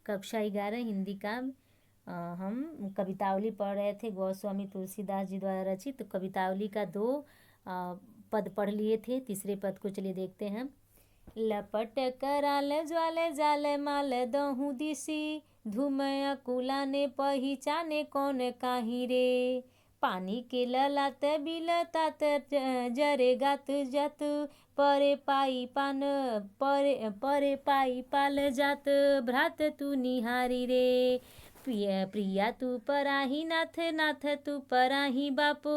कक्षा 11 हिंदी का हम कवितावली पढ़ रहे थे। गोस्वामी तुलसीदास जी द्वारा रचित कवितावली का 2 पद पढ़ लिए थे। तीसरे पद को चलिए देखते हैं। लपट कराल ज्वाल जाल माल दहु दिसी धूमया कुलाने पहिचाने कौन काही रे पानी के ललात बिलतात जरे गात जात परे पाई पान परे पाई पाल जात भ्रात तू निहारी रे प्रिया तू पराही नाथ नाथ तू पराही बाप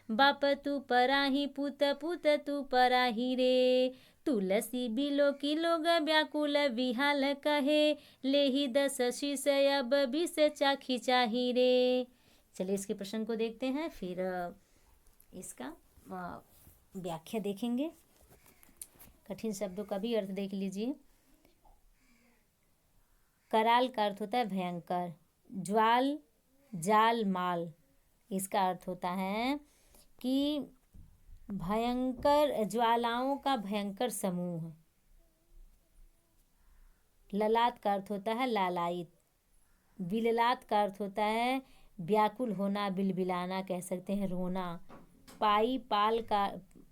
बाप तू पराही पुत पुत तू पराही रे तुलसी बिलो की लोग व्याकुल विहाल कहे ले ही 10 शीश अब 20 चाखी चाही रे। चलिए इसके प्रश्न को देखते हैं, फिर इसका व्याख्या देखेंगे। कठिन शब्दों का भी अर्थ देख लीजिए। कराल का अर्थ होता है भयंकर, ज्वाल जाल माल, इसका अर्थ होता है कि भयंकर ज्वालाओं का भयंकर समूह। ललाट का अर्थ होता है लालायित, बिललात का अर्थ होता है व्याकुल होना, बिलबिलाना कह सकते हैं, रोना। पाई पाल का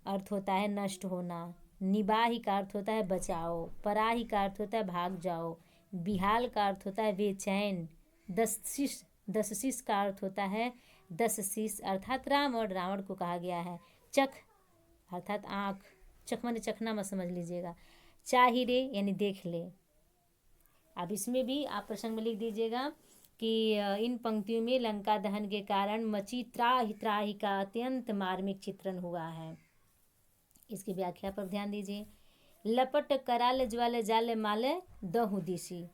अर्थ होता है नष्ट होना। निबाही का अर्थ होता है बचाओ। पराही का अर्थ होता है भाग जाओ। बिहाल का अर्थ होता है बेचैन। 10 शीश का अर्थ होता है 10 शीश अर्थात राम और रावण को कहा गया है। चख अर्थात आँख, चख माने चखना मत समझ लीजिएगा। चाही रे यानी देख ले। अब इसमें भी आप प्रश्न में लिख दीजिएगा कि इन पंक्तियों में लंका दहन के कारण मची त्राहि त्राहि का अत्यंत मार्मिक चित्रण हुआ है। इसकी व्याख्या पर ध्यान दीजिए। लपट कराल ज्वाल जाल माल दहु दिशी,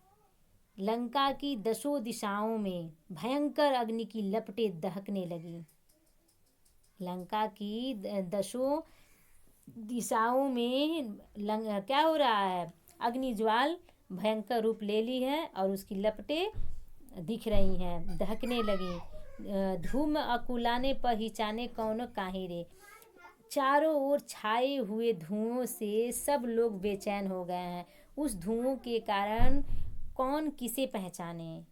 लंका की 10 दिशाओं में भयंकर अग्नि की लपटें दहकने लगी। लंका की 10 दिशाओं में क्या हो रहा है, अग्नि ज्वाल भयंकर रूप ले ली है और उसकी लपटें दिख रही हैं, दहकने लगी। धूम अकुलाने पहिचाने कौन काहे रे, चारों ओर छाए हुए धुओं से सब लोग बेचैन हो गए हैं। उस धुओं के कारण कौन किसे पहचाने।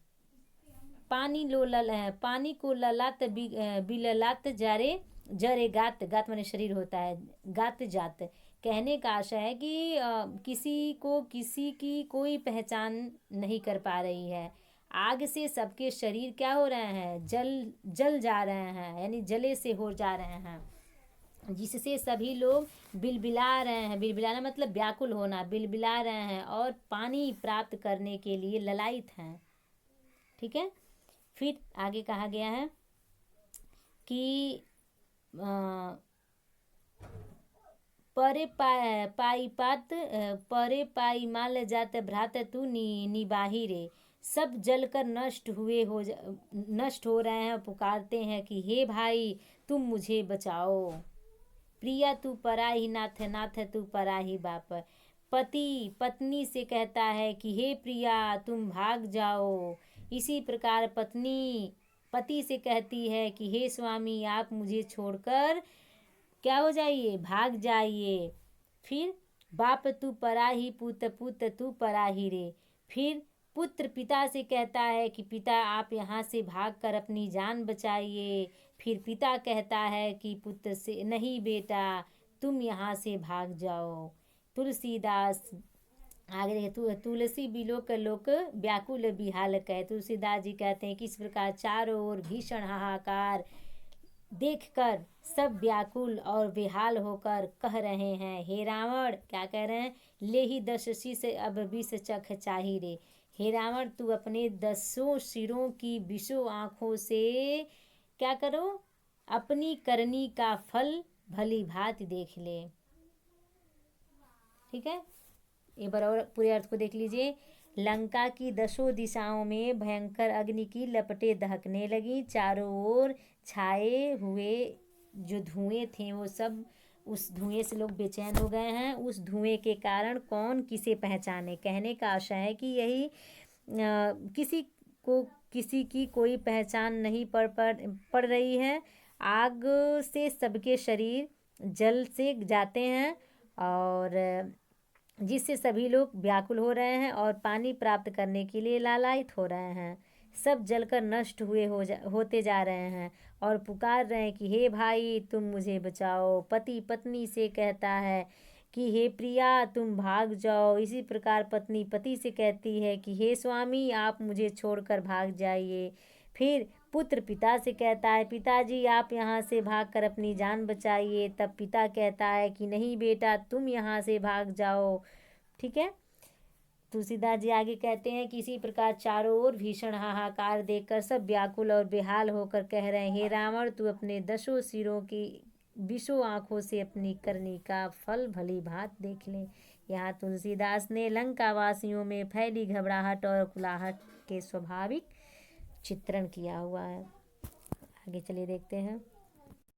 पानी को ललात बिललात जरे गात, गात माने शरीर होता है, गात जात। कहने का आशय है कि किसी की कोई पहचान नहीं कर पा रही है। आग से सबके शरीर क्या हो रहे हैं, जल जा रहे हैं, यानी जले से हो जा रहे हैं, जिससे सभी लोग बिलबिला रहे हैं। बिलबिलाना मतलब व्याकुल होना, बिलबिला रहे हैं और पानी प्राप्त करने के लिए ललायित हैं। ठीक है, फिर आगे कहा गया है कि परे पाई माल जात भ्रात तू निबाही रे, सब जलकर नष्ट हो रहे हैं, पुकारते हैं कि हे भाई तुम मुझे बचाओ। प्रिया तू पराही नाथ नाथ तू पराही बाप, पति पत्नी से कहता है कि हे प्रिया तुम भाग जाओ। इसी प्रकार पत्नी पति से कहती है कि हे स्वामी आप मुझे छोड़कर क्या हो जाइए, भाग जाइए। फिर बाप तू पराही पुत पुत तू पराही रे, फिर पुत्र पिता से कहता है कि पिता आप यहाँ से भागकर अपनी जान बचाइए। फिर पिता कहता है कि पुत्र से नहीं बेटा तुम यहाँ से भाग जाओ। तुलसीदास आगे तुलसी बिलो के लोक व्याकुल बिहाल कहे। तुलसीदास जी कहते हैं कि इस प्रकार चारों ओर भीषण हाहाकार देखकर सब व्याकुल और बेहाल होकर कह रहे हैं, हे रावण क्या कह रहे हैं, ले ही 10 शीश अब 20 चख चाही रे। हे रावण तू अपने 10 सिरों की 20 आँखों से क्या करो, अपनी करनी का फल भली भांति देख ले। ठीक है, एक बार और पूरे अर्थ को देख लीजिए। लंका की 10 दिशाओं में भयंकर अग्नि की लपटें दहकने लगी, चारों ओर छाए हुए जो धुएं थे वो सब, उस धुएं से लोग बेचैन हो गए हैं। उस धुएं के कारण कौन किसे पहचाने। कहने का आशय है कि यही किसी की कोई पहचान नहीं पड़ रही है। आग से सबके शरीर जल से जाते हैं और जिससे सभी लोग व्याकुल हो रहे हैं और पानी प्राप्त करने के लिए लालायित हो रहे हैं। सब जलकर नष्ट होते जा रहे हैं और पुकार रहे हैं कि हे भाई तुम मुझे बचाओ। पति पत्नी से कहता है कि हे प्रिया तुम भाग जाओ। इसी प्रकार पत्नी पति से कहती है कि हे स्वामी आप मुझे छोड़कर भाग जाइए। फिर पुत्र पिता से कहता है पिताजी आप यहाँ से भागकर अपनी जान बचाइए। तब पिता कहता है कि नहीं बेटा तुम यहाँ से भाग जाओ। ठीक है। तुलसीदास जी आगे कहते हैं कि इसी प्रकार चारों ओर भीषण हाहाकार देखकर सब व्याकुल और बेहाल होकर कह रहे हैं हे रावण तू अपने 10 सिरों की 20 आंखों से अपनी करनी का फल भली भांत देख ले। यहाँ तुलसीदास ने लंका वासियों में फैली घबराहट और कुलाहट के स्वाभाविक चित्रण किया हुआ है। आगे चलिए देखते हैं।